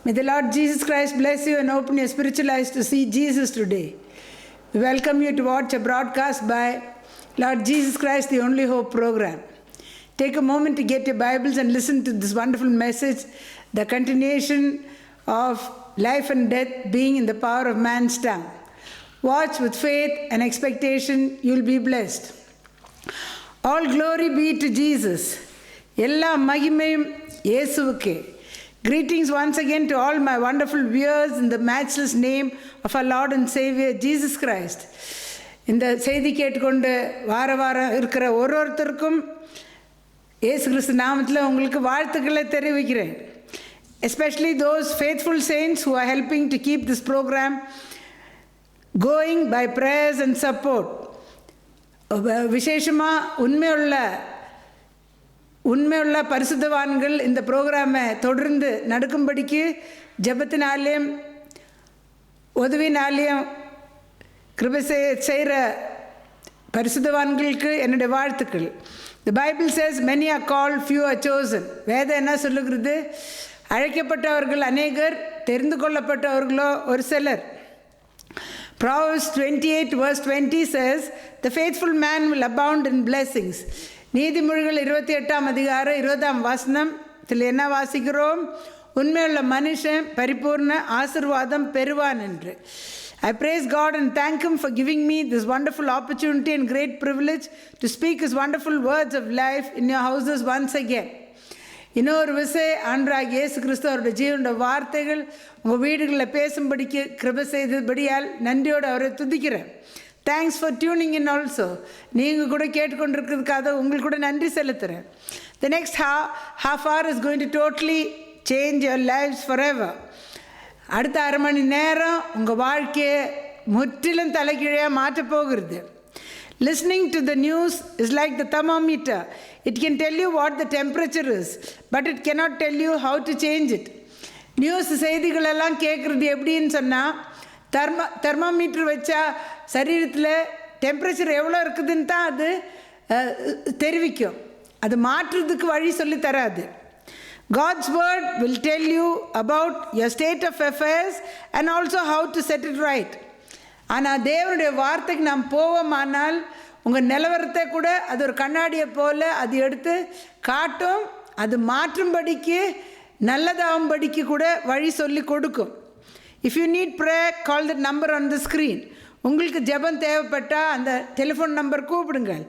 May the Lord Jesus Christ bless you and open your spiritual eyes to see Jesus today. We welcome you to watch a broadcast by Lord Jesus Christ, the Only Hope program. Take a moment to get your Bibles and listen to this wonderful message, the continuation of life and death being in the power of man's tongue. Watch with faith and expectation, you'll be blessed. All glory be to Jesus. எல்லா மகிமையும் இயேசுவுக்கே. Greetings once again to all my wonderful viewers in the matchless name of our Lord and Savior Jesus Christ. இந்த செய்தி கேட்டுக்கொண்டு வாரம் இருக்கிற ஒருத்தருக்கும் இயேசு கிறிஸ்து நாமத்தில் உங்களுக்கு வாழ்த்துக்களை தெரிவிக்கிறேன். Especially those faithful saints who are helping to keep this program going by prayers and support. விசேஷமாக உண்மையுள்ள பரிசுத்தவான்கள் இந்த ப்ரோக்ராமை தொடர்ந்து நடக்கும்படிக்கு ஜெபத்தினாலேயும் உதவினாலேயும் கிருபை செய்கிற பரிசுத்தவான்களுக்கு என்னுடைய வாழ்த்துக்கள். The Bible says many are called, few are chosen. வேதம் என்ன சொல்லுகிறது? அழைக்கப்பட்டவர்கள் அநேகர், தெரிந்து கொள்ளப்பட்டவர்களோ ஒரு சிலர். Proverbs 28 verse 20 says, the faithful man will abound in blessings. நீதிமொழிகள் 28 அதிகாரம் 20 வசனத்தில் என்ன வாசிக்கிறோம்? உண்மையுள்ள மனுஷன் பரிபூர்ண ஆசீர்வாதம் பெறுவான் என்று. I praise God and thank Him for giving me this wonderful opportunity and great privilege to speak His wonderful words of life in your houses once again. இன்னொரு ஆண்டவராகிய இயேசு கிறிஸ்து அவருடைய ஜீவனுடைய வார்த்தைகள் உங்கள் வீடுகளில் பேசும்படிக்கு கிருபை செய்தபடியால் நன்றியோடு அவரை துதிக்கிறேன். Thanks for tuning in also. நீங்கள் கூட கேட்டுக்கொண்டிருக்கிறதுக்காக உங்களுக்கு கூட நன்றி செலுத்துகிறேன். The next half hour is going to totally change your lives forever. அடுத்த அரை மணி நேரம் உங்கள் வாழ்க்கையை முற்றிலும் தலைகீழாக மாற்றப் போகிறது. Listening to the news is like the thermometer. It can tell you what the temperature is, but it cannot tell you how to change it. News செய்திகளெல்லாம் கேட்குறது எப்படின்னு சொன்னால், தெர்மோமீட்டர் வச்சா சரீரத்தில் டெம்பரேச்சர் எவ்வளோ இருக்குதுன்னு தான் அது தெரிவிக்கும். அது மாற்றுறதுக்கு வழி சொல்லி தராது. God's word will tell you about your state of affairs and also how to set it right. ஆனால் தேவனுடைய வார்த்தைக்கு நாம் போவோமானால் உங்கள் நிலவரத்தை கூட அது ஒரு கண்ணாடியை போல் அது எடுத்து காட்டும். அது மாற்றும்படிக்கு நல்லதாகும்படிக்கு கூட வழி சொல்லி கொடுக்கும். If you need prayer, call that number on the screen. உங்களுக்கு ஜெபம் தேவைப்பட்டால் அந்த டெலிஃபோன் நம்பர் கூப்பிடுங்கள்.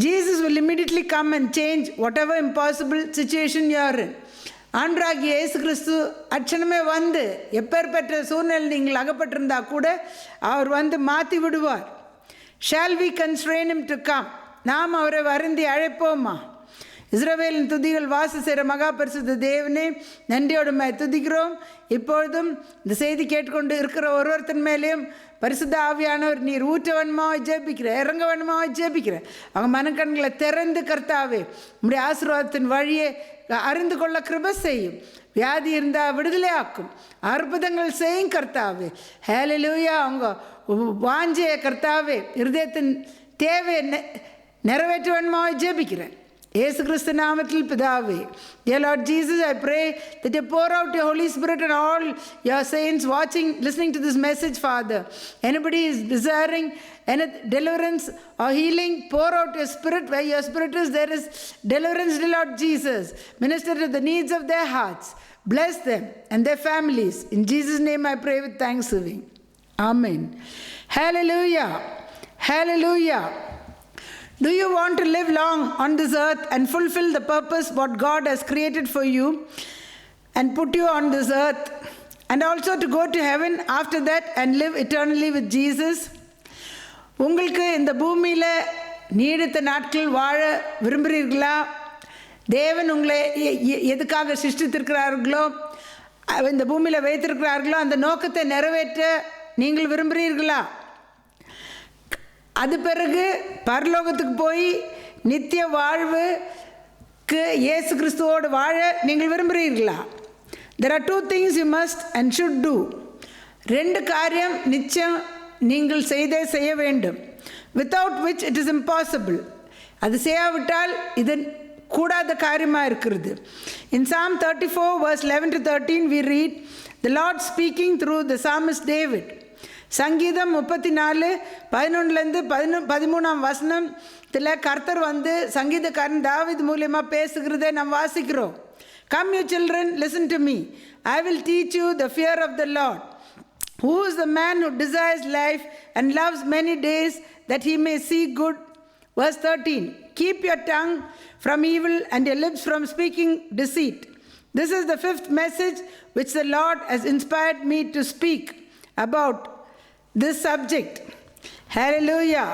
Jesus will immediately come and change whatever impossible situation you are in. ஆண்டவராகிய இயேசு கிறிஸ்து அட்சணமே வந்து எப்பேற்பட்ட சூழ்நிலை நீங்கள் அகப்பட்டிருந்தா கூட அவர் வந்து மாற்றி விடுவார். Shall we constrain him to come? நாம் அவரை வருந்தி அழைப்போமா? இஸ்ரவேலின் துதிகள் வாச செய்கிற மகா பரிசுத்த தேவனே, நன்றியோடு துதிக்கிறோம். இப்பொழுதும் இந்த செய்தி கேட்டுக்கொண்டு இருக்கிற ஒருத்தன் மேலேயும் பரிசுத்த ஆவியானவர் நீர் ஊற்ற வேணுமாவை ஜெபிக்கிற, இறங்க வேணுமாவை ஜெபிக்கிற. அவங்க மனக்கண்களை திறந்து கர்த்தாவே உம்முடைய ஆசீர்வாதத்தின் வழியை அறிந்து கொள்ள கிருபை செய்யும். வியாதி இருந்தால் விடுதலை ஆக்கும். அற்புதங்கள் செய்யும் கர்த்தாவே. ஹல்லேலூயா. அவங்க வாஞ்சிய கர்த்தாவே இருதயத்தின் தேவையை நிறைவேற்ற வேணுமாவை ஜெபிக்கிறேன். இயேசு கிறிஸ்து நாமத்தில் பிதாவே. Dear Lord Jesus, I pray that you pour out your Holy Spirit on all your saints watching, listening to this message, Father. Anybody is desiring any deliverance or healing, pour out your Spirit. Where your Spirit is, there is deliverance, dear Lord Jesus. Minister to the needs of their hearts. Bless them and their families. In Jesus' name I pray with thanksgiving. Amen. Hallelujah. Hallelujah. Do you want to live long on this earth and fulfill the purpose what God has created for you and put you on this earth, and also to go to heaven after that and live eternally with Jesus? உங்களுக்கு இந்த பூமியில் நீடித்த நாட்கள் வாழ விரும்புகிறீர்களா? தேவன் உங்களை எதுக்காக சிருஷ்டித்திருக்கிறார்களோ, இந்த பூமியில் வைத்திருக்கிறார்களோ அந்த நோக்கத்தை நிறைவேற்ற நீங்கள் விரும்புகிறீர்களா? அது பிறகு பரலோகத்துக்கு போய் நித்திய வாழ்வுக்கு இயேசு கிறிஸ்துவோடு வாழ நீங்கள் விரும்புகிறீர்களா? There are two things you must and should do. ரெண்டு காரியம் நிச்சயம் நீங்கள் செய்ய வேண்டும். Without which it is impossible. அது செய்யாவிட்டால் இது கூடாத காரியமாக இருக்கிறது. In Psalm 34 verse 11 to 13 we read, the Lord speaking through the psalmist David. சங்கீதம் 34 11லேருந்து 13ஆம் வசனத்தில் கர்த்தர் வந்து சங்கீதக்காரன் தாவீது மூலியமாக பேசுகிறதை நாம் வாசிக்கிறோம். Come you children, listen to me. I will teach you the fear of the Lord. Who is the man who desires life and loves many days that he may see good? Verse 13. Keep your tongue from evil and your lips from speaking deceit. This is the fifth message which the Lord has inspired me to speak about this subject. Hallelujah.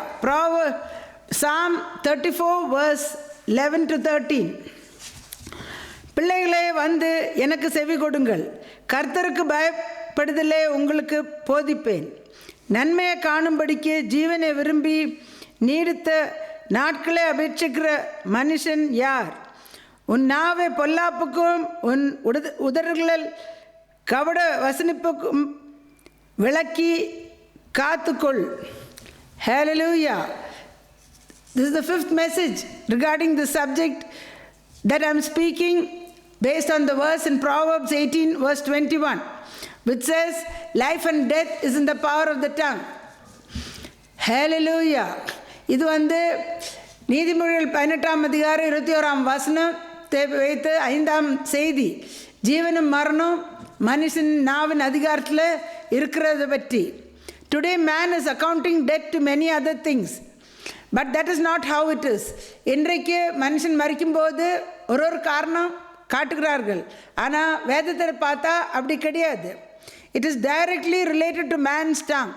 Psalm 34 verse 11 to 13. பிள்ளைகளே வந்து எனக்கு செவி கொடுங்கள், கர்த்தருக்கு பயப்படுதலே உங்களுக்கு போதிப்பேன். நன்மையை காணும்படிக்கு ஜீவனை விரும்பி நீடித்த நாட்களை அபேட்சிக்கிற மனுஷன் யார்? உன் நாவை பொல்லாப்புக்கும் உன் உதடுகளில் கபட வசனிப்புக்கும் விளக்கி காத்துக்கொள். Hallelujah. This is the fifth message regarding the subject that I am speaking, based on the verse in Proverbs 18 verse 21, which says, life and death is in the power of the tongue. Hallelujah. இது வந்து நீதிமொழிகள் 18ஆம் அதிகாரம் 21ஆம் வசனத்தை வைத்து 5ஆம் செய்தி, ஜீவனும் மரணம் மனுஷன் நாவின் அதிகாரத்தில் இருக்கிறத பற்றி. Today man is accounting debt to many other things, but that is not how it is. இன்றைக்கு மனுஷன் மரிக்கும்போது ஒரு காரணம் காட்டுகிறார்கள், ஆனால் வேதத்தில் பார்த்தா அப்படி கிடையாது. It is directly related to man's tongue.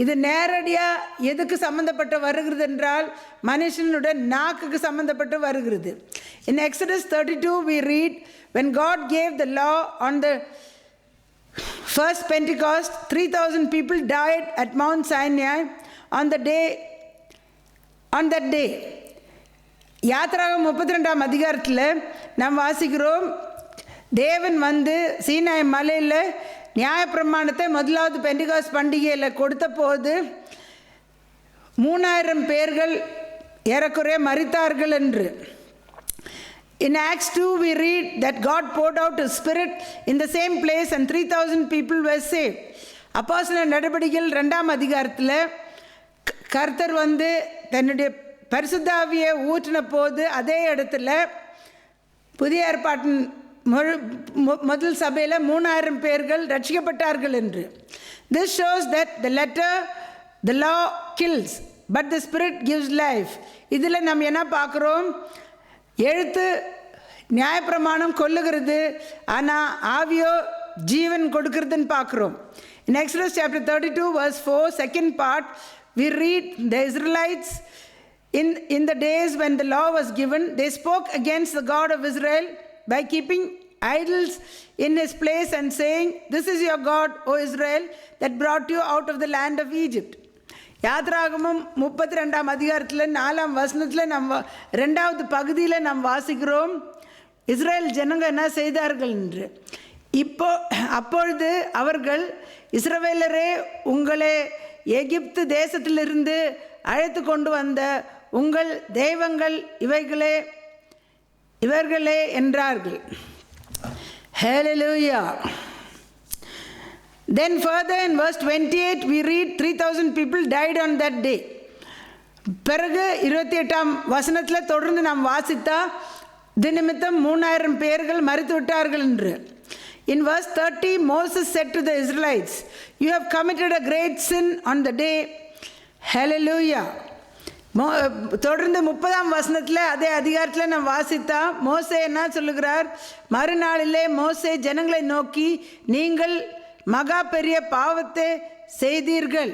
இது நேரடியாக எதுக்கு சம்மந்தப்பட்டு வருகிறது என்றால் மனுஷனுடைய நாக்குக்கு சம்மந்தப்பட்டு வருகிறது. இன் Exodus 32 we read, when God gave the law on the first Pentecost, 3,000 people died at Mount Sinai on that day. யாத்திராகம் 32ஆம் அதிகாரத்தில் நாம் வாசிக்கிறோம், தேவன் வந்து சீனாய் மலையில் நியாயப்பிரமாணத்தை முதலாவது பெண்டிகாஸ்ட் பண்டிகையில் கொடுத்த போது 3000 பேர்கள் ஏறக்குறைய மரித்தார்கள் என்று. In Acts 2 we read that God poured out His Spirit in the same place and 3,000 people were saved. அப்போஸ்தலர் நடபடிகள் 2ஆம் அதிகாரத்தில் கர்த்தர் வந்து தன்னுடைய பரிசுத்தாவியை ஊற்றின போது அதே இடத்துல புதிய ஏற்பாட்டின் முதல் சபையில் 3000 பேர்கள் ரட்சிக்கப்பட்டார்கள் என்று. This shows that the law kills, but the Spirit gives life. இதில் நம்ம என்ன பார்க்குறோம்? எழுத்து நியாயப்பிரமாணம் கொல்லுகிறது, ஆனால் ஆவியோ ஜீவன் கொடுக்கிறதுன்னு பார்க்குறோம். In Exodus chapter 32 verse 4, second part, we read the Israelites in the days when the law was given, they spoke against the God of Israel by keeping idols in his place and saying, this is your God, O Israel, that brought you out of the land of Egypt. யாத்ராகமம் 32ஆம் அதிகாரத்தில் 4ஆம் வசனத்தில் நம்ம 2வது பகுதியில் நாம் வாசிக்கிறோம், Israel ஜனங்க என்ன செய்தார்கள் என்று. அப்பொழுது அவர்கள், இஸ்ரவேலரே, உங்களை எகிப்து தேசத்திலிருந்து அழைத்து கொண்டு வந்த உங்கள் தெய்வங்கள் இவர்களே என்றார்கள். Hallelujah. Then further in verse 28 we read 3,000 people died on that day. பிறகு 28ஆம் வசனத்தில் தொடர்ந்து நாம் வாசித்தா தினமித்தம் 3000 பேர்கள் மரித்து விட்டார்கள் என்று. In verse 30 Moses said to the Israelites, you have committed a great sin on the day. Hallelujah. தொடர்ந்து 30ஆம் வசனத்தில் அதே அதிகாரத்தில் நாம் வாசித்தா மோசே என்ன சொல்லுகிறார்? மறுநாளிலே மோசே ஜனங்களை நோக்கி, நீங்கள் மகா பெரிய பாவத்தை செய்தீர்கள்.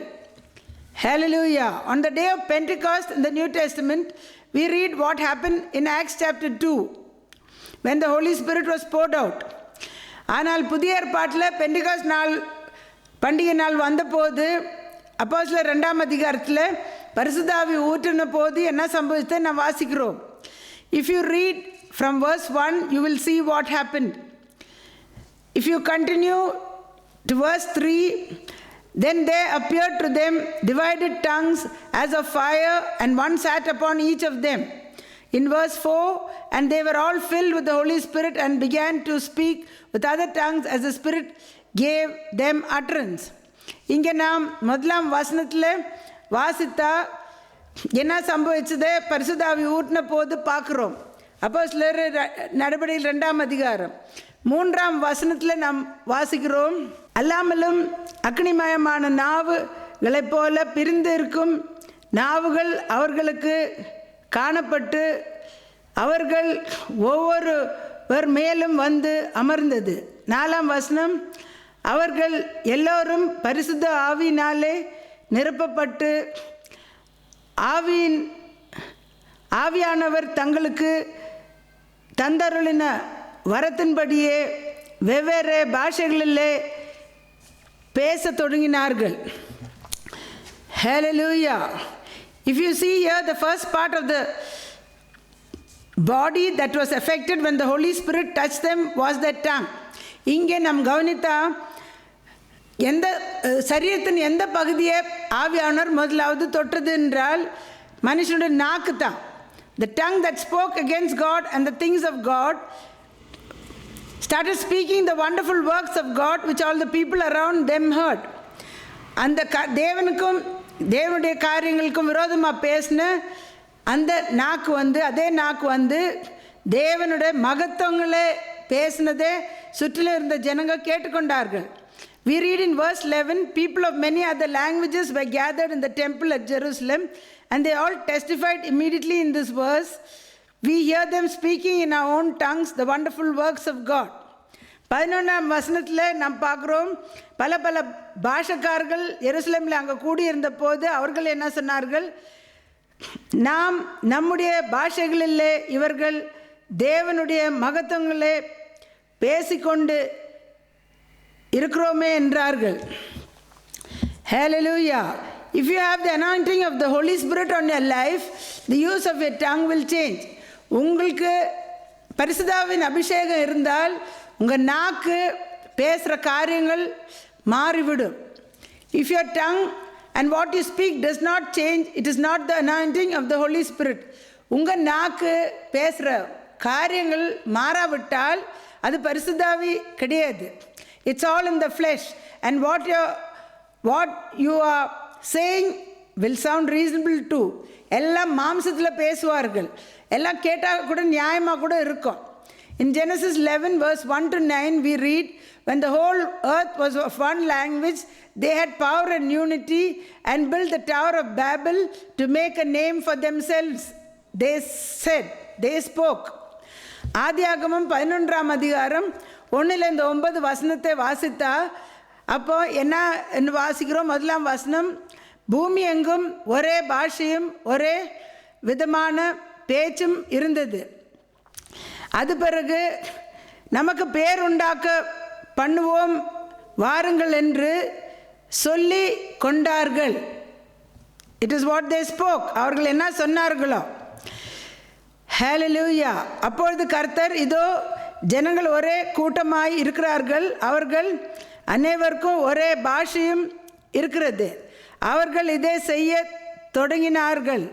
Hallelujah. On the day of Pentecost in the New Testament, we read what happened in Acts chapter 2 when the Holy Spirit was poured out. ஆனால் புதிய ஏற்பாட்டில் பெண்டிகாஸ்ட் நாள் பண்டிகை நாள் வந்தபோது அப்போஸ்தலர் 2ஆம் அதிகாரத்தில் பரிசுத்தாவி ஊற்றின போது என்ன சம்பவித்ததை நாம் வாசிக்கிறோம். If you read from verse 1, you will see what happened. If you continue to verse 3, then there appeared to them divided tongues as of fire, and one sat upon each of them. In verse 4, and they were all filled with the Holy Spirit and began to speak with other tongues as the Spirit gave them utterance. இங்கே நாம் முதலாம் வசனத்தில் வாசித்தா என்ன சம்பவிச்சது? பரிசுத்தாவி ஊற்றின போது பார்க்குறோம். அப்போஸ்தலர் நடபடிகள் 2ஆம் அதிகாரம் 3ஆம் வசனத்தில் நாம் வாசிக்கிறோம், அல்லாமலும் அக்னிமயமான நாவுகளைப் போல பிரிந்து இருக்கும் நாவுகள் அவர்களுக்கு காணப்பட்டு அவர்கள் ஒவ்வொருவர் மேலும் வந்து அமர்ந்தது. 4ஆம் வசனம், அவர்கள் எல்லோரும் பரிசுத்த ஆவியினாலே நிரப்பப்பட்டு ஆவியானவர் தங்களுக்கு தந்தருளின வரத்தின்படியே வெவ்வேறு பாஷைகளிலே பேசத் தொடங்கினார்கள். Hallelujah. If you see here, the first part of the body that was affected when the Holy Spirit touched them was the tongue. இங்கே நாம் கவனித்தா எந்த சரீரத்தின் எந்த பகுதியை ஆவியானவர் முதலாவது தொட்டது என்றால் மனுஷனுடைய நாக்கு தான். The tongue that spoke against God and the things of God started speaking the wonderful works of God which all the people around them heard. அந்த தேவனுக்கும் தேவனுடைய காரியங்களுக்கும் விரோதமாக பேசின அந்த நாக்கு அதே நாக்கு தேவனுடைய மகத்துவங்களே பேசினதே சுற்றிலும் இருந்த ஜனங்க கேட்டுக்கொண்டார்கள். We read in verse 11, people of many other languages were gathered in the temple at Jerusalem, and they all testified immediately in this verse, we hear them speaking in our own tongues the wonderful works of God. 11ஆம் வசனத்தில் நாம் பார்க்குறோம், பல பல பாஷக்காரர்கள் எருசலேமில் அங்கே கூடியிருந்த போது அவர்கள் என்ன சொன்னார்கள்? நாம் நம்முடைய பாஷைகளிலே இவர்கள் தேவனுடைய மகத்துவங்களே பேசிக்கொண்டு இருக்கிறோமே என்றார்கள். Hallelujah. If you have the anointing of the Holy Spirit on your life, the use of your tongue will change. உங்களுக்கு பரிசுத்தாவின் அபிஷேகம் இருந்தால் உங்கள் நாக்கு பேசுகிற காரியங்கள் மாறிவிடும். If your tongue and what you speak does not change, it is not the anointing of the Holy Spirit. உங்கள் நாக்கு பேசுகிற காரியங்கள் மாறாவிட்டால் அது பரிசுத்தாவி கிடையாது. It's all in the flesh, and what you are saying will sound reasonable too. எல்லாம் மாம்சத்தில் பேசுவார்கள், எல்லாம் கேட்டால் கூட நியாயமாக கூட இருக்கும். In Genesis 11 verse 1 to 9 we read, when the whole earth was of one language, they had power and unity and built the Tower of Babel to make a name for themselves. They said, they spoke. ஆதியாகமம் 11ஆம் அதிகாரம் 1-9 வசனத்தை வாசித்தா அப்போ என்ன வாசிக்கிறோம்? முதலாம் வசனம், பூமி எங்கும் ஒரே பாஷையும் ஒரே விதமான பேச்சும் இருந்தது. அது பிறகு நமக்கு பேர் உண்டாக்க பண்ணுவோம் வாருங்கள் என்று சொல்லி கொண்டார்கள். It is what they spoke. அவர்கள் என்ன சொன்னார்களோ. ஹல்லேலூயா. அப்பொழுது கர்த்தர், இதோ ஜனங்கள் ஒரே கூட்டமாய் இருக்கிறார்கள், அவர்கள் அனைவருக்கும் ஒரே பாஷையும் இருக்கிறது, அவர்கள் இதை செய்ய தொடங்கினார்கள்,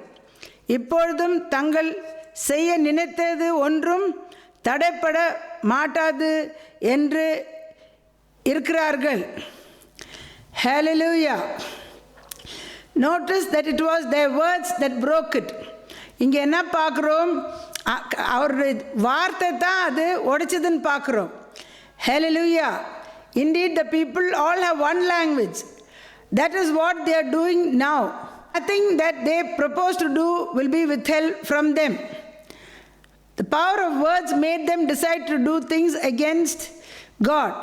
இப்பொழுதும் தங்கள் செய்ய நினைத்தது ஒன்றும் தடைப்பட மாட்டாது என்று இருக்கிறார்கள். Hallelujah. Notice that it was their words that broke it. இங்கே என்ன பார்க்குறோம்? அவருடைய வார்த்தை தான் அது உடைச்சதுன்னு பார்க்குறோம். Hallelujah. Indeed, the people all have one language. That is what they are doing now. Nothing that they propose to do will be withheld from them. The power of words made them decide to do things against God.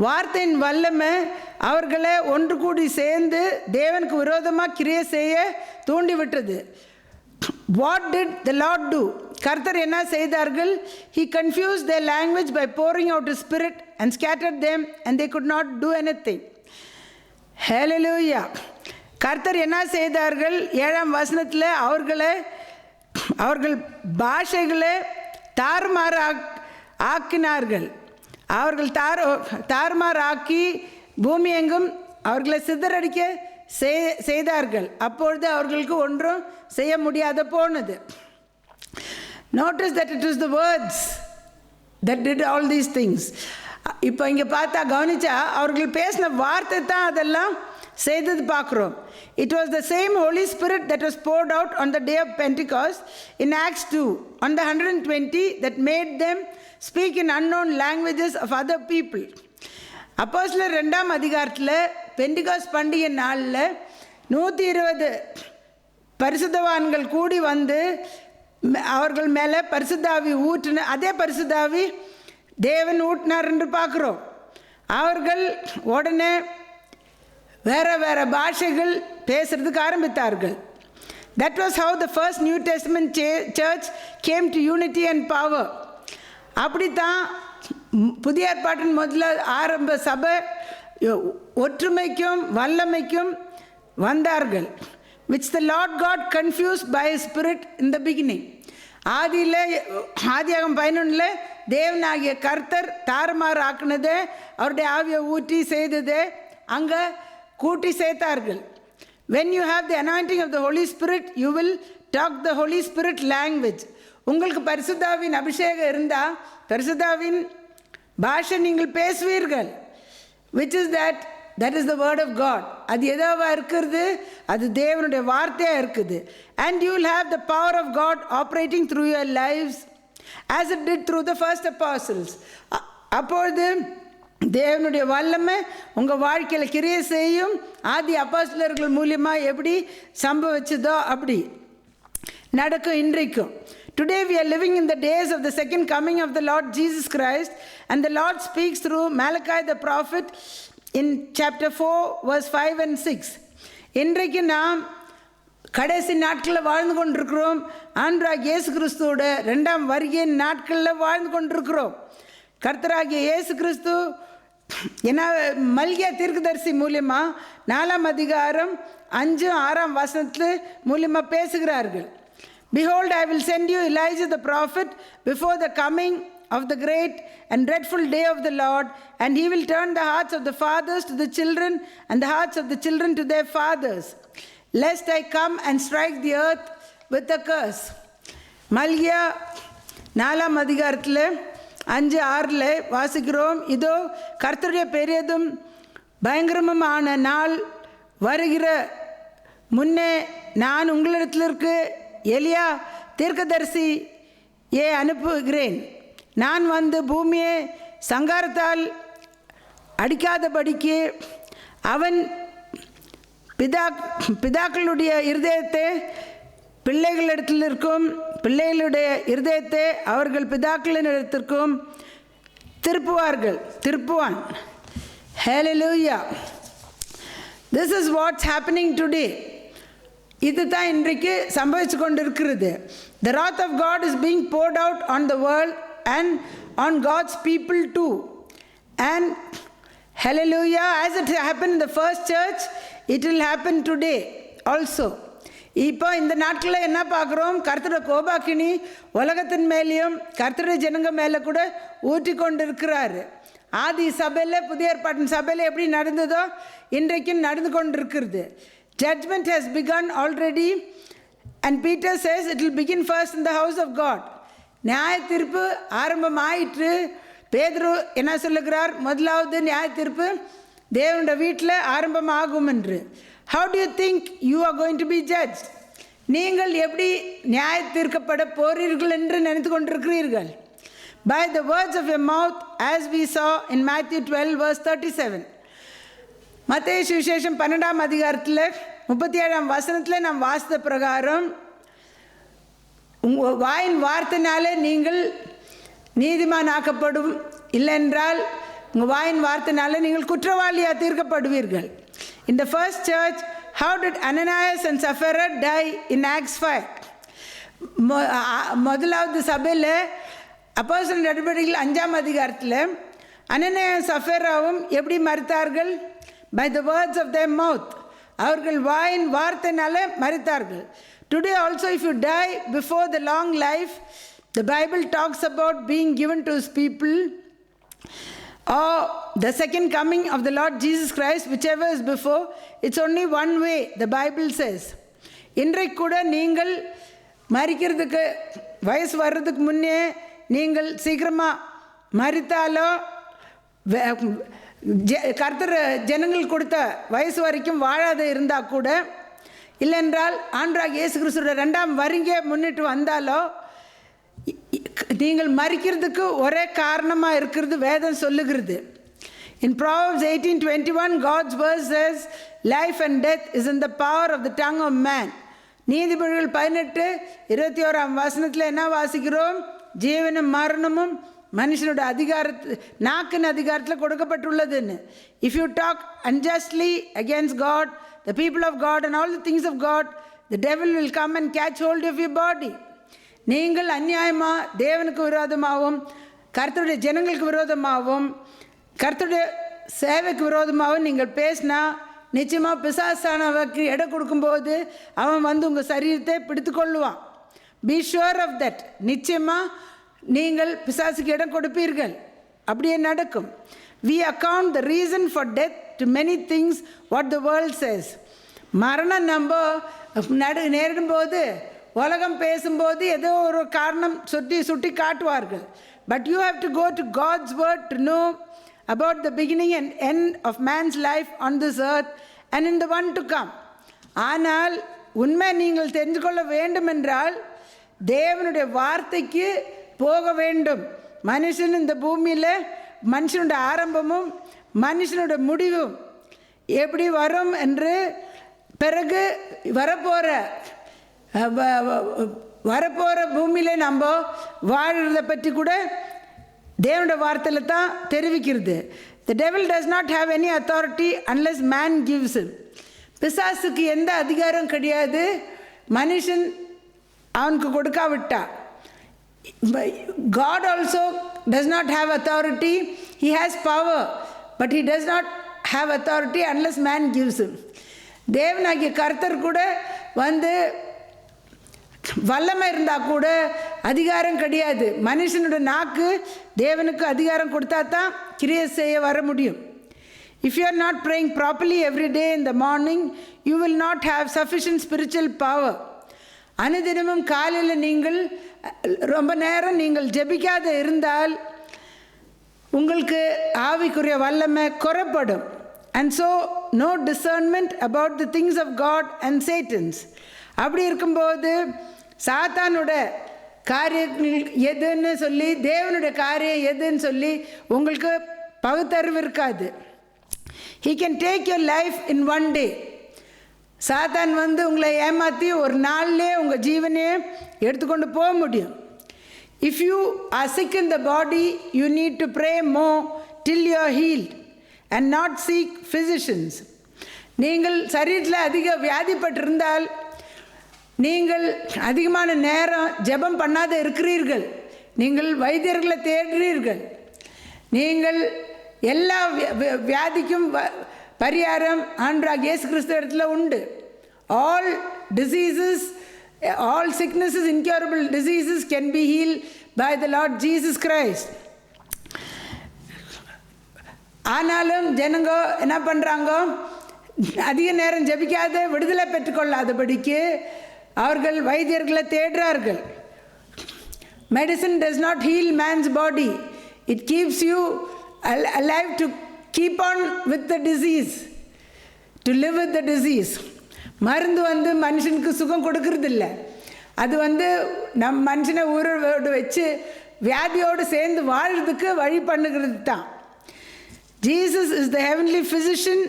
வார்த்தையின் வல்லமை அவர்களை ஒன்று கூடி சேர்ந்து தேவனுக்கு விரோதமாக கிரியை செய்ய தூண்டிவிட்டது. What did the Lord do? கர்த்தர் என்ன செய்தார்கள்? He confused their language by pouring out His Spirit and scattered them, and they could not do anything. Hallelujah. கர்த்தர் என்ன செய்தார்கள்? 7ஆம் வசனத்தில் அவர்கள் பாஷைகளை தாறுமாறு ஆக்கினார்கள். அவர்கள் தாறுமாறாக்கி பூமி எங்கும் அவர்களை சிதறடிக்க செய்தார்கள். அப்பொழுது அவர்களுக்கு ஒன்றும் செய்ய முடியாத போனது. Notice that it was the words that did all these things. இப்போ இங்கே பார்த்தா கவனிச்சா அவர்கள் பேசின வார்த்தை தான் அதெல்லாம் செய்தது பார்க்குறோம். It was the same Holy Spirit that was poured out on the day of Pentecost in Acts 2 on the 120 that made them speak in unknown languages of other people. அப்போஸ்தலர் 2ஆம் அதிகாரத்தில் பெண்டிகாஸ்ட் பண்டிகை நாளில் 120 பரிசுத்தவான்கள் கூடி வந்து அவர்கள் மேலே பரிசுத்தாவி ஊற்றின அதே பரிசுத்தாவி தேவன் ஊட்டினார் என்று பார்க்குறோம். அவர்கள் உடனே வேறு வேறு பாஷைகள் பேசுகிறதுக்கு ஆரம்பித்தார்கள். That was how the first New Testament church came to unity and power. அப்படித்தான் புதிய ஏற்பாட்டின் முதல்ல ஆரம்ப சபை ஒற்றுமைக்கும் வல்லமைக்கும் வந்தார்கள். Which the Lord God confused by His Spirit in the beginning. ஆதியாகமம் 11 தேவனாகிய கர்த்தர் தாறுமாறு ஆக்குனது அவருடைய ஆவியை ஊற்றி செய்தது அங்கே கூட்டி சேர்த்தார்கள். When you have the anointing of the Holy Spirit, you will talk the Holy Spirit language. உங்களுக்கு பரிசுத்தாவின் அபிஷேகம் இருந்தால் பரிசுத்தாவின் பாஷை நீங்கள் பேசுவீர்கள். Which is that is the word of God. அது எதாவா இருக்கிறது, அது தேவனுடைய வார்த்தையாக இருக்குது. And you will have the power of God operating through your lives as it did through the first apostles. அப்பொழுது தேவனுடைய வல்லமை உங்கள் வாழ்க்கையில் கிரியை செய்யும். ஆதி அப்போஸ்தலர்கள் மூலியமாக எப்படி சம்பவிச்சதோ அப்படி நடக்கும் இன்றைக்கும். Today we are living in the days of the second coming of the Lord Jesus Christ, and the Lord speaks through Malachi the prophet in chapter 4 verse 5 and 6. இன்றைக்கு நாம் கடைசி நாட்களில் வாழ்ந்து கொண்டிருக்கிறோம். ஆண்டவராகிய இயேசு கிறிஸ்துவோட 2ஆம் வருகையின் நாட்களில் வாழ்ந்து கொண்டிருக்கிறோம். கர்த்தராகிய இயேசு கிறிஸ்து ஏன்னா மல்கியா தீர்க்கதரிசி மூலியமாக 4ஆம் அதிகாரம் 5-6 வசனத்தில் மூலியமாக பேசுகிறார்கள். Behold, I will send you Elijah the prophet before the coming of the great and dreadful day of the Lord, and he will turn the hearts of the fathers to the children and the hearts of the children to their fathers, lest I come and strike the earth with a curse. மல்கியா 4ஆம் அதிகாரத்தில் 5-6 வாசிக்கிறோம். இதோ கர்த்தருடைய பெரியதும் பயங்கரமான நாள் வருகிற முன்னே நான் உங்களிடத்திற்கு எலியா தீர்க்கதரிசியை அனுப்புகிறேன். நான் வந்து பூமியை சங்காரத்தால் அடிக்காதபடிக்கு அவன் பிதாக்களுடைய இருதயத்தை பிள்ளைகளிடத்தில் இருக்கும், பிள்ளைகளுடைய இருதயத்தை அவர்கள் பிதாக்களிடத்திற்கும் திருப்புவான். Hallelujah. This is what's happening today. இது தான் இன்றைக்கு சம்பவிச்சு கொண்டிருக்கிறது. The wrath of God is being poured out on the world and on God's people too. And hallelujah, as it happened in the first church, it will happen today also. இப்போ இந்த நாட்களில் என்ன பார்க்குறோம், கர்த்தருடைய கோபாக்கினி உலகத்தின் மேலேயும் கர்த்தருடைய ஜனங்க மேலே கூட ஊற்றி கொண்டு இருக்கிறாரு. ஆதி சபையில் புதிய ஏற்பாட்டின் சபையில் எப்படி நடந்ததோ இன்றைக்கும் நடந்து கொண்டு இருக்கிறது. Judgment has begun already, and Peter says it will begin first in the house of God. நியாய தீர்ப்பு ஆரம்பமாயிற்று. பேதுரு என்ன சொல்லுகிறார், முதலாவது நியாய தீர்ப்பு தேவனுடைய வீட்டில் ஆரம்பமாகும் என்று. How do you think you are going to be judged? நீங்கள் எப்படி நியாய தீர்க்கப்பட போறீர்கள் என்று நினைத்து கொண்டிருக்கிறீர்கள்? By the words of your mouth, as we saw in Matthew 12 verse 37. மத்தேயு சுவிசேஷம் 12ஆம் அதிகாரத்தில் 37ஆம் வசனத்தில் நாம் வாசித்த பிரகாரம் உங்கள் வாயின் வார்த்தைனாலே நீங்கள் நீதிமான் ஆக்கப்படும், இல்லைன்றால் உங்கள் வாயின் வார்த்தைனாலே நீங்கள் குற்றவாளியாக தீர்க்கப்படுவீர்கள். In the first church, how did Ananias and Sapphira die in Acts 5? முதலாவது சபையில் அப்போஸ்தலர் நடவடிக்கைகள் 5ஆம் அதிகாரத்தில் அனனியாவும் சப்பீராவும் எப்படி மரித்தார்கள்? By the words of their mouth. அவர்கள் வாயின் வார்த்தைனால மரித்தார்கள். Today also, if you die before the long life, the Bible talks about being given to His people, or the second coming of the Lord Jesus Christ, whichever is before, it's only one way, the Bible says. இன்றைக்கு கூட நீங்கள் மரிக்கிறதுக்கு வயசு வர்றதுக்கு முன்னே நீங்கள் சீக்கிரமாக மரித்தாலோ கர்த்தர் ஜனங்கள் கொடுத்த வயசு வரைக்கும் வாழாத இருந்தால் கூட, இல்லைன்றால் ஆண்டவராகிய இயேசு கிறிஸ்துவோட 2ஆம் வருகை முன்னிட்டு வந்தாலோ நீங்கள் மரிக்கிறதுக்கு ஒரே காரணமாக இருக்கிறது வேதம் சொல்லுகிறது. In Proverbs 18:21, God's word says, life and death is in the power of the tongue of man. நீதிபதிகள் 18:21 என்ன வாசிக்கிறோம்? ஜீவனும் மரணமும் மனுஷனோட நாக்கின் அதிகாரத்தில் கொடுக்கப்பட்டுள்ளதுன்னு. If you talk unjustly against God, the people of God and all the things of God, the devil will come and catch hold of your body. நீங்கள் அநியாயமாக தேவனுக்கு விரோதமாகவும் கர்த்தருடைய ஜனங்களுக்கு விரோதமாகவும் கர்த்தருடைய சேவைக்கு விரோதமாகவும் நீங்கள் பேசினா நிச்சயமாக பிசாசானவருக்கு இடம் கொடுக்கும்போது அவன் உங்கள் சரீரத்தை பிடித்து கொள்ளுவான். Be sure of that. நிச்சயமாக நீங்கள் பிசாசுக்கு இடம் கொடுப்பீர்கள். அப்படியே நடக்கும். We account the reason for death to many things what the world says. மரணம் நம்ம நேரிடும்போது உலகம் பேசும்போது ஏதோ ஒரு காரணம் சுட்டி காட்டுவார்கள். But you have to go to God's word to know about the beginning and end of man's life on this earth and in the one to come. ஆனால் உண்மை நீங்கள் தெரிந்து கொள்ள வேண்டும் என்றால் தேவனுடைய வார்த்தைக்கு போக வேண்டும். மனுஷன் இந்த பூமியில் மனுஷனுடைய ஆரம்பமும் மனுஷனுடைய முடிவும் எப்படி வரும் என்று பிறகு வரப்போகிற பூமியில் நம்ம வாழ்கிறத பற்றி கூட தேவனுடைய வார்த்தையில் தான் தெரிவிக்கிறது. The devil does not have any authority unless man gives him. பிசாசுக்கு எந்த அதிகாரம் கிடையாது மனுஷன் அவனுக்கு கொடுக்காவிட்டா. God also does not have authority. He has power, but he does not have authority unless man gives him. தேவனாகிய கர்த்தர் கூட வல்லமை இருந்தால் கூட அதிகாரம் கிடையாது. மனுஷனோட நாக்கு தேவனுக்கு அதிகாரம் கொடுத்தா தான் கிரியை செய்ய வர முடியும். If you are not praying properly every day in the morning, you will not have sufficient spiritual power. அனுதினமும் காலையில் நீங்கள் ரொம்ப நேரம் நீங்கள் ஜெபிக்காத இருந்தால் உங்களுக்கு ஆவிக்குரிய வல்லமை குறைப்படும். And so no discernment about the things of God and Satan's. அப்படி இருக்கும்போது சாத்தானோட காரியங்கள் எதுன்னு சொல்லி தேவனுடைய காரியம் எதுன்னு சொல்லி உங்களுக்கு பகுத்தறிவு இருக்காது. He can take your life in one day. சாத்தான் உங்களை ஏமாற்றி ஒரு நாள்லே உங்கள் ஜீவனையே எடுத்துக்கொண்டு போக முடியும். If you are sick in the body, you need to pray more till you are healed and not seek physicians. நீங்கள் சரீரத்தில் அதிக வியாதிப்பட்டிருந்தால் நீங்கள் அதிகமான நேரம் ஜெபம் பண்ணாத இருக்கிறீர்கள். நீங்கள் வைத்தியர்களை தேடுறீர்கள். நீங்கள் எல்லா வியாதிக்கும் பரிகாரம் ஆண்டவராகிய இயேசு கிறிஸ்து இடத்துல உண்டு. All diseases, all sicknesses, incurable diseases can be healed by the Lord Jesus Christ. ஆனாலும் ஜனங்க என்ன பண்ணுறாங்க? அதிக நேரம் ஜெபிக்காத விடுதலை பெற்றுக்கொள்ளாதபடிக்கு அவர்கள் வைத்தியர்களை தேடுறார்கள். Medicine does not heal man's body. It keeps you alive to keep on with the disease, to live with the disease. மருந்து மனுஷனுக்கு சுகம் கொடுக்கறதில்ல. அது நம் மனுஷனை ஊரோடு வச்சு வியாதியோடு சேர்ந்து வாழ்கிறதுக்கு வழி பண்ணுகிறது தான். Jesus is the heavenly physician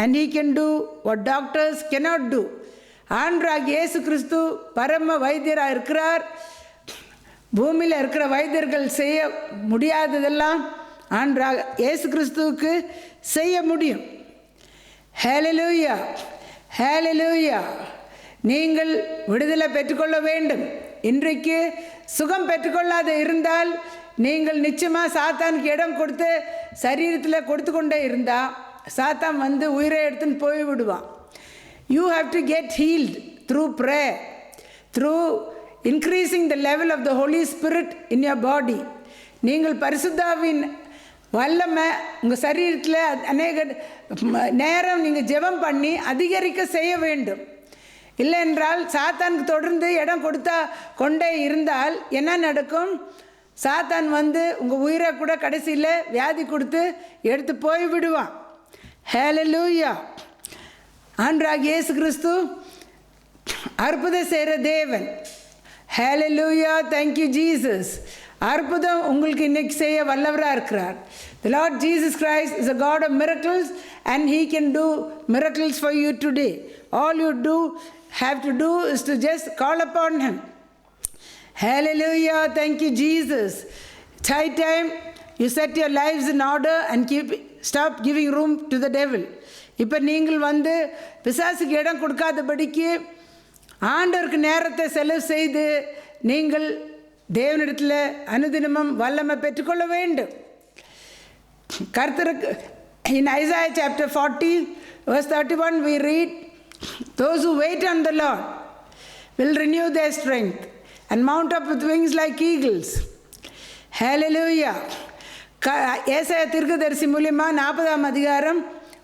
and he can do what doctors cannot do. ஆண்டவராகிய இயேசு கிறிஸ்து பரம வைத்தியராக இருக்கிறார். பூமியில் இருக்கிற வைத்தியர்கள் செய்ய முடியாததெல்லாம் ஆண்டவராகிய இயேசு கிறிஸ்துவுக்கு செய்ய முடியும். ஹல்லேலூயா, ஹல்லேலூயா. நீங்கள் விடுதலை பெற்றுக்கொள்ள வேண்டும். இன்றைக்கு சுகம் பெற்றுக்கொள்ளாத இருந்தால் நீங்கள் நிச்சயமாக சாத்தானுக்கு இடம் கொடுத்து சரீரத்தில் கொடுத்து கொண்டே இருந்தால் சாத்தான் உயிரை எடுத்துன்னு போய்விடுவான். You have to get healed through prayer, through increasing the level of the Holy Spirit in your body. நீங்கள் பரிசுத்தாவின் வல்லமை உங்கள் சரீரத்தில் அநேக நேரம் நீங்கள் ஜெபம் பண்ணி அதிகரிக்க செய்ய வேண்டும். இல்லை என்றால் சாத்தானுக்கு தொடர்ந்து இடம் கொண்டே இருந்தால் என்ன நடக்கும்? சாத்தான் வந்து உங்கள் உயிரை கூட கடைசியில் வியாதி கொடுத்து எடுத்து போய் விடுவான். ஹல்லேலூயா. ஆண்டவராகிய இயேசு கிறிஸ்து அற்புதம் செய்கிற தேவன். ஹல்லேலூயா. Thank you Jesus. அற்புதம் உங்களுக்கு இன்னைக்கு செய்ய வல்லவராக இருக்கிறார். The Lord Jesus Christ is a God of miracles and He can do miracles for you today. All you have to do is to just call upon Him. Hallelujah. Thank you Jesus. It's high time you set your lives in order and stop giving room to the devil. இப்போ நீங்கள் வந்து பிசாசுக்கு இடம் கொடுக்காதபடிக்கு ஆண்டவருக்கு நேரத்தை செலவு செய்து நீங்கள் தேவனிடத்தில் அனுதினமும் வல்லமை பெற்றுக்கொள்ள வேண்டும். கர்த்தருக்கு in Isaiah chapter 40 verse 31 we read, those who wait on the Lord will renew their strength and mount up with wings like eagles. Hallelujah. ஏசாயா தீர்க்கதரிசி மூலமா 40ஆம் அதிகாரம்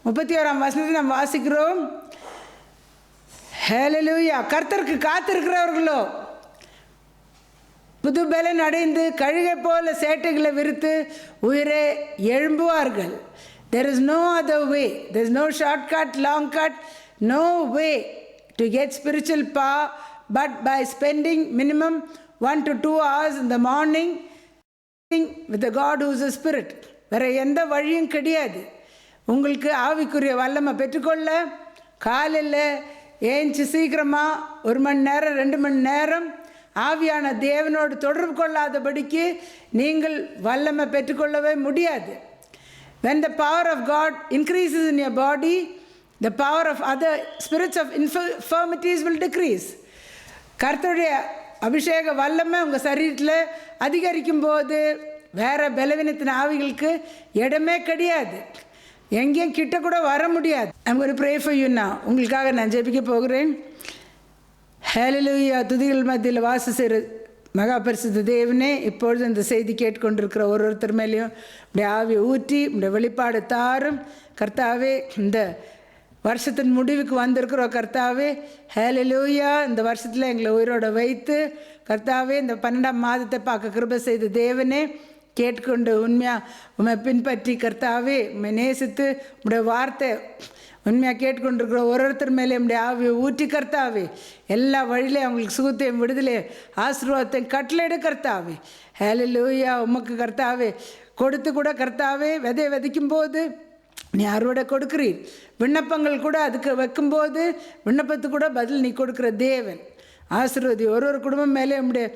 31ஆம் வசனத்தை நாம் வாசிக்கிறோம். ஹல்லேலூயா. கர்த்தருக்கு காத்திருக்கிறவர்களோ புது பலன் அடைந்து கழுகை போல சேட்டைகளை விரித்து உயிரே எழும்புவார்கள். There is no other way. There is no shortcut, long cut, no way to get spiritual power but by spending minimum 1 to 2 hours in the morning with the God who is a spirit. வேற எந்த வழியும் கிடையாது. உங்களுக்கு ஆவிக்குரிய வல்லமை பெற்றுக்கொள்ள காலையில் ஏஞ்சி சீக்கிரமாக 1 மணி நேரம் 2 மணி நேரம் ஆவியான தேவனோடு தொடர்பு கொள்ளாதபடிக்கு நீங்கள் வல்லமை பெற்றுக்கொள்ளவே முடியாது. When the power of God increases in your body, the power of other spirits of infirmities will decrease. கர்த்தருடைய அபிஷேக வல்லமை உங்கள் சரீரத்தில் அதிகரிக்கும் போது வேறு பலவீனத்தின் ஆவிகளுக்கு இடமே கிடையாது. எங்கேயும் கிட்ட கூட வர முடியாது. I'm going to pray for you now. உங்களுக்காக நான் ஜெபிக்க போகிறேன். ஹல்லேலூயா. துதிகள் மத்தியில் வாச செய்கிற மகா பரிசுத்த தேவனே, இப்பொழுது இந்த செய்தி கேட்டுக்கொண்டிருக்கிற ஒருத்தர் மேலேயும் இப்படி ஆவியை ஊற்றி இப்படி வெளிப்பாடு தாரும் கர்த்தாவே. இந்த வருஷத்தின் முடிவுக்கு வந்திருக்கிறோம் கர்த்தாவே. ஹல்லேலூயா. இந்த வருஷத்தில் எங்களை உயிரோடு வைத்து கர்த்தாவே இந்த 12ஆம் மாதத்தை பார்க்க கிருபை செய்த தேவனே, கேட்டுக்கொண்டு உண்மையாக உண்மை பின்பற்றி கர்த்தாவே உண்மை நேசித்து உடைய வார்த்தை உண்மையாக கேட்டுக்கொண்டிருக்கிற ஒருத்தர் மேலே உடைய ஆவியை ஊற்றி கர்த்தாவே எல்லா வழியிலையும் அவங்களுக்கு சுகத்தையும் விடுதலை ஆசீர்வாதத்தையும் கட்டளையிட கர்த்தாவே. ஹல்லேலூயா. உமக்கு கர்த்தாவே கொடுத்து கூட கர்த்தாவே விதையை விதைக்கும் போது நீ அறுவடை கொடுக்குறீர். விண்ணப்பங்கள் கூட அதுக்கு வைக்கும்போது விண்ணப்பத்துக்கு கூட பதில் நீ கொடுக்குற தேவன். ஆசீர்வதி ஒரு குடும்பம் மேலே உடைய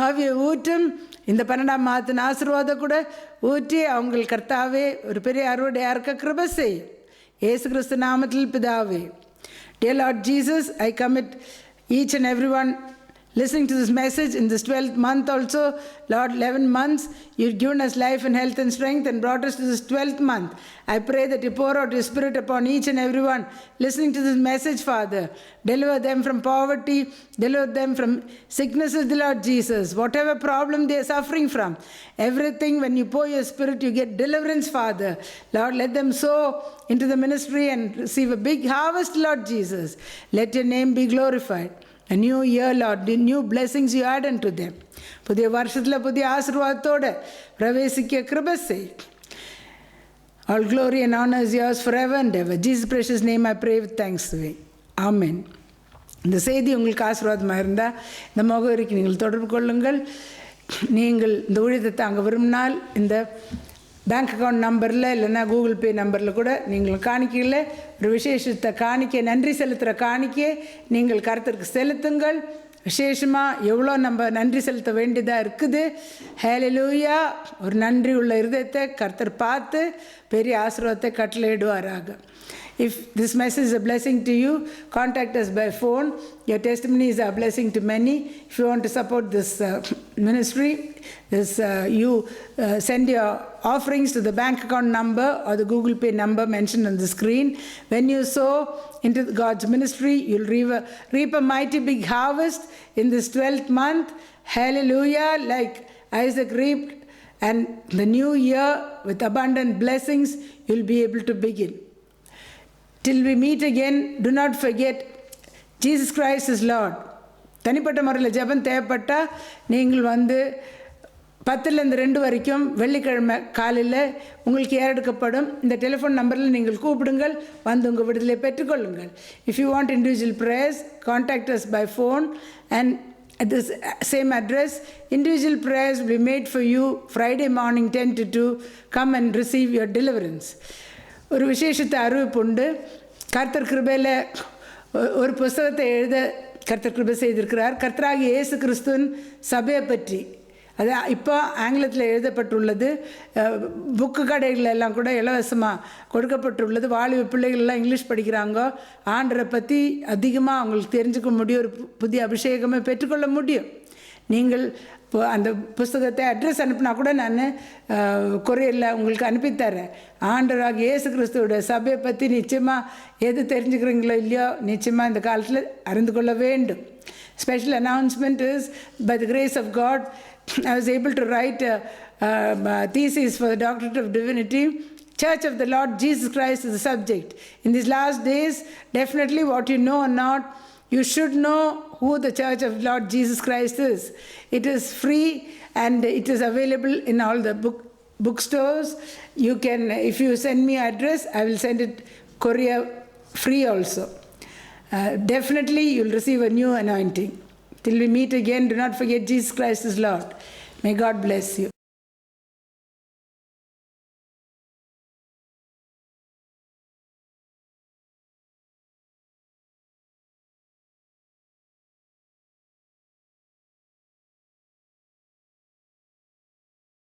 ஆவியை ஊற்றும். இந்த 12ஆம் மாதத்தின் ஆசீர்வாதம் கூட ஊற்றி அவங்க கர்த்தாவே ஒரு பெரிய அறுவடை யாருக்க கிருபை செய்யும். இயேசு கிறிஸ்து நாமத்தில் பிதாவே. Dear Lord Jesus, I commit each and everyone listening to this message in this 12th month also. Lord, 11 months you've given us life and health and strength and brought us to this 12th month. I pray that you pour out your spirit upon each and everyone listening to this message, Father. Deliver them from poverty, deliver them from sicknesses, the Lord Jesus. Whatever problem they are suffering from, everything, when you pour your spirit, you get deliverance, Father. Lord, let them sow into the ministry and receive a big harvest, Lord Jesus. Let your name be glorified. A new year, Lord, the new blessings you add unto them. புதிய வருஷத்தில் புதிய ஆசீர்வாதத்தோடு பிரவேசிக்க கிருபை செய். All glory and honor is yours forever and ever. Jesus' precious name I pray with thanksgiving. Amen. இந்த செய்தி உங்களுக்கு ஆசீர்வாதமாக இருந்தால் இந்த முகவரிக்கு நீங்கள் தொடர்பு கொள்ளுங்கள். நீங்கள் இந்த ஊழியத்தை தாங்க விரும்பினால் இந்த பேங்க் அக்கௌண்ட் நம்பரில் இல்லைன்னா கூகுள் பே நம்பரில் கூட நீங்கள் காணிக்கையில் ஒரு விசேஷத்தை காணிக்கை நன்றி செலுத்துகிற காணிக்கையை நீங்கள் கர்த்தருக்கு செலுத்துங்கள். விசேஷமாக எவ்வளோ நம்ம நன்றி செலுத்த வேண்டியதாக இருக்குது. ஹல்லேலூயா. ஒரு நன்றி உள்ள இருதயத்தை கர்த்தர் பார்த்து பெரிய ஆசீர்வாதத்தை கட்டளையிடுவாராக. If this message is a blessing to you, contact us by phone. Your testimonies are a blessing to many. If you want to support this ministry, you send your offerings to the bank account number or the Google Pay number mentioned on the screen. When you sow into God's ministry, you'll reap a mighty big harvest in this 12th month. Hallelujah. Like Isaac reaped, and the new year with abundant blessings, you'll be able to begin. Till we meet again, do not forget, Jesus Christ is Lord. தனிப்பட்ட முறையில் ஜெபம் தேவைப்பட்டால் நீங்கள் 10லேருந்து 2 வரைக்கும் வெள்ளிக்கிழமை காலையில் உங்களுக்கு ஏறெடுக்கப்படும். இந்த டெலிஃபோன் நம்பரில் நீங்கள் கூப்பிடுங்கள், வந்து உங்கள் விடுதலை பெற்றுக்கொள்ளுங்கள். If you want individual prayers, contact us by phone and at this same address. Individual prayers will be made for you Friday morning 10 to 2. Come and receive your deliverance. ஒரு விசேஷத்தை அறிவிப்பு உண்டு. கர்த்தர் கிருபையில் ஒரு புஸ்தகத்தை எழுத கர்த்தர் கிருபை செய்திருக்கிறார். கர்த்தராகிய இயேசு கிறிஸ்துவின் சபையை பற்றி. அது இப்போ ஆங்கிலத்தில் எழுதப்பட்டுள்ளது. புக்கு கடைகள் எல்லாம் கூட இலவசமாக கொடுக்கப்பட்டுள்ளது. வாலிப பிள்ளைகள் எல்லாம் இங்கிலீஷ் படிக்கிறாங்க. ஆண்டரை பற்றி அதிகமாக அவங்களுக்கு தெரிஞ்சுக்க முடியும். ஒரு புதிய அபிஷேகமே பெற்றுக்கொள்ள முடியும். நீங்கள் இப்போ அந்த புஸ்தகத்தை அட்ரஸ் அனுப்புனா கூட நான் கொரியரில் உங்களுக்கு அனுப்பித்தரேன். ஆண்டவராக இயேசு கிறிஸ்துவோட சபையை பற்றி நிச்சயமாக எது தெரிஞ்சுக்கிறீங்களோ இல்லையோ நிச்சயமாக இந்த காலத்தில் அறிந்து கொள்ள வேண்டும். Special announcement is, by the grace of God, I was able to write a thesis for the Doctorate of Divinity. Church of the Lord Jesus Christ is the subject. In these last days, definitely what you know or not, you should know who the Church of Lord Jesus Christ is. It is free and it is available in all the bookstores. You can, if you send me address, I will send it courier free also. Definitely you'll receive a new anointing. Till we meet again, do not forget Jesus Christ is Lord. May God bless you.